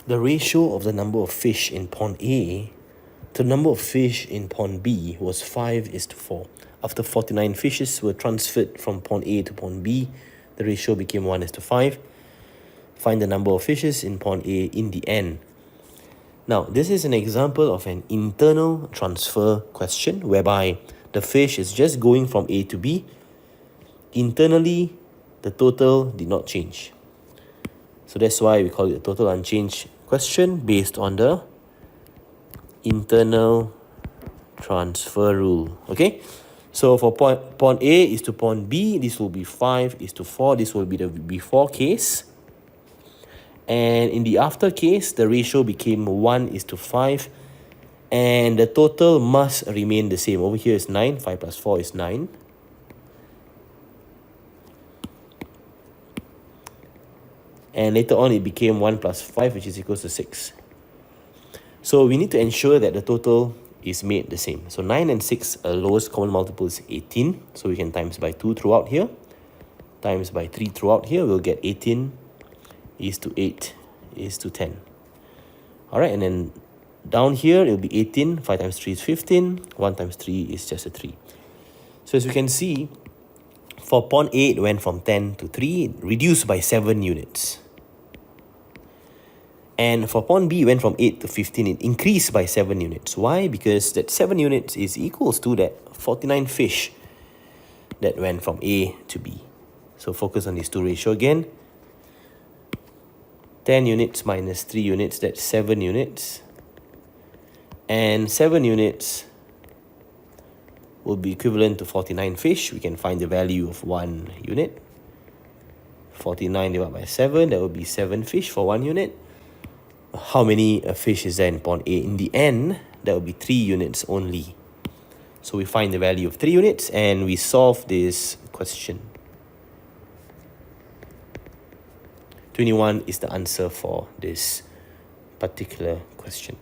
The ratio of the number of fish in pond A to the number of fish in pond B was 5:4. After 49 fishes were transferred from pond A to pond B, the ratio became 1:5. Find the number of fishes in pond A in the end. Now, this is an example of an internal transfer question whereby the fish is just going from A to B. Internally, the total did not change. So that's why we call it a total unchanged question based on the internal transfer rule. Okay, so for pond A is to pond B, this will be 5:4. This will be the before case. And in the after case, the ratio became 1:5. And the total must remain the same. Over here is 9. 5 plus 4 is 9. And later on, it became 1 plus 5, which is equals to 6. So we need to ensure that the total is made the same. So 9 and 6, lowest common multiple is 18. So we can times by 2 throughout here. Times by 3 throughout here. We'll get 18 is to 8 is to 10. Alright, and then down here, it will be 18. 5 times 3 is 15. 1 times 3 is just a 3. So as we can see, for pond A, it went from 10 to 3, reduced by 7 units. And for pond B, it went from 8 to 15, it increased by 7 units. Why? Because that 7 units is equals to that 49 fish that went from A to B. So focus on these two ratio again. 10 units minus 3 units, that's 7 units. And 7 units will be equivalent to 49 fish. We can find the value of 1 unit. 49 divided by 7, that will be 7 fish for 1 unit. How many fish is there in pond A? In the end, that will be 3 units only. So we find the value of 3 units and we solve this question. 21 is the answer for this particular question.